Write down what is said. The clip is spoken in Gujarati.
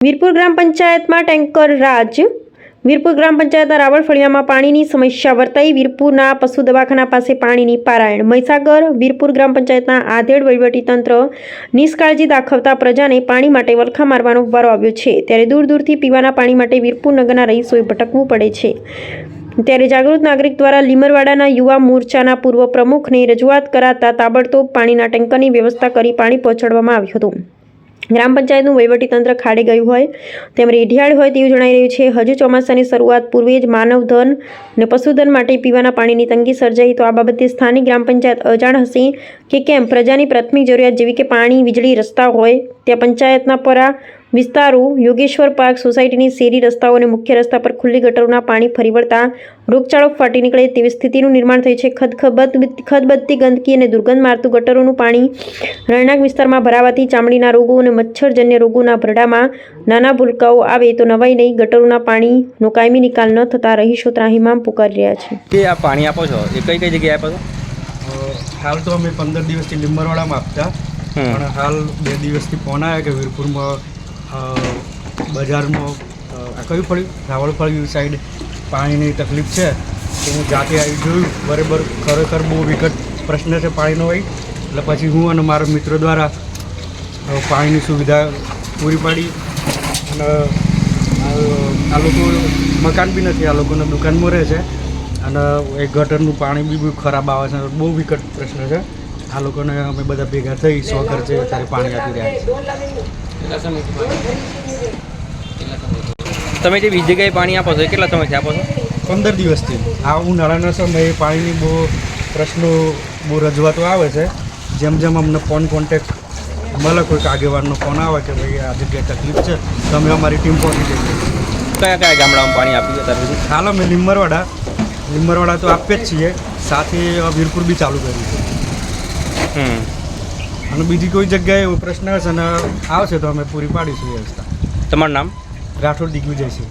વીરપુર ગ્રામ પંચાયતમાં ટેન્કર રાજ વીરપુર ગ્રામ પંચાયતના રાવળ ફળિયામાં પાણીની સમસ્યા વર્તાઈ વીરપુરના પશુ દવાખાના પાસે પાણીની પારાયણ મહીસાગર વીરપુર ગ્રામ પંચાયતના આધેડ વહીવટીતંત્ર નિષ્કાળજી દાખવતા પ્રજાને પાણી માટે વલખા મારવાનો વારો આવ્યો છે ત્યારે દૂર દૂરથી પીવાના પાણી માટે વીરપુર નગરના રહીશોએ ભટકવું પડે છે ત્યારે જાગૃત નાગરિક દ્વારા લીમરવાડાના યુવા મોરચાના પૂર્વ પ્રમુખને રજૂઆત કરાતા તાબડતોબ પાણીના ટેન્કરની વ્યવસ્થા કરી પાણી પહોંચાડવામાં આવ્યું હતું। ગ્રામ પંચાયતનું વહીવટીતંત્ર ખાડે ગયું હોય તેમ રેઢિયાળ હોય તેવું જણાઈ રહ્યું છે। હજુ ચોમાસાની શરૂઆત પૂર્વે જ માનવધન અને પશુધન માટે પીવાના પાણીની તંગી સર્જાઈ તો આ બાબતે સ્થાનિક ગ્રામ પંચાયત અજાણ હશે કે કેમ? પ્રજાની પ્રાથમિક જરૂરિયાત જેવી કે પાણી, વીજળી, રસ્તા હોય ત્યાં પંચાયતના પરા વિસ્તારો યોગેશ્વર પાર્ક સોસાયટીની શેરી રસ્તાઓ અને મુખ્ય રસ્તા પર ખુલ્લી ગટરોના પાણી ફરી વળતા રોગચાળો ફાટી નીકળે તેવી સ્થિતિનું નિર્માણ થયું છે। ખદબદતી ગંદકી અને દુર્ગંધ મારતું ગટરોનું પાણી રહેણાંક વિસ્તારમાં ભરાવાથી ચામડીના રોગો અને મચ્છરજન્ય રોગોના ભરડામાં નાના ભૂલકાઓ આવે તો નવાઈ નહીં। ગટરોના પાણીનો કાયમી નિકાલ ન થતાં રહીશો ત્રાહિમામ પુકારી રહ્યા છે। કે આ પાણી આપો છો એ કઈ કઈ જગ્યાએ આપો છો? હાલ તો અમે 15 દિવસથી લીંબરવાડામાં આપતા, પણ હાલ 2 દિવસથી ફોન આવ્યા કે વીરપુરમાં બજારમાં કયું ફળ્યું રાવળફળિયું સાઈડ પાણીની તકલીફ છે તો હું જાતે આવી જોયું। બરાબર ખરેખર બહુ વિકટ પ્રશ્ન છે પાણીનો હોય એટલે પછી હું અને મારા મિત્રો દ્વારા પાણીની સુવિધા પૂરી પાડી અને આ લોકો મકાન બી નથી, આ લોકોને દુકાનમાં રહે છે અને એ ગટરનું પાણી બી ખરાબ આવે છે, બહુ વિકટ પ્રશ્ન છે। આ લોકોને અમે બધા ભેગા થઈ 100 ખર્ચે અત્યારે પાણી આપી રહ્યા છીએ। તમે જે બીજી જગ્યાએ પાણી આપો છો એ કેટલા સમયથી આપો છો? 15 દિવસથી। આ ઉનાળાના સમયે પાણીની બહુ પ્રશ્નો બહુ રજૂઆતો આવે છે। જેમ જેમ અમને ફોન કોન્ટેક્ટ મળે, કોઈક આગેવાનનો ફોન આવે કે ભાઈ આ જગ્યાએ તકલીફ છે તો અમે અમારી ટીમ પહોંચી જઈએ। કયા કયા ગામડામાં પાણી આપ્યું અત્યાર સુધી? હાલ અમે લીંબરવાડા તો આપીએ જ છીએ, સાથે વીરપુર બી ચાલુ કર્યું છે અને બીજી કોઈ જગ્યાએ એવો પ્રશ્ન હશે અને આવશે તો અમે પૂરી પાડીશું વ્યવસ્થા। તમારું નામ? રાઠોડ દિગ્વિજય છે।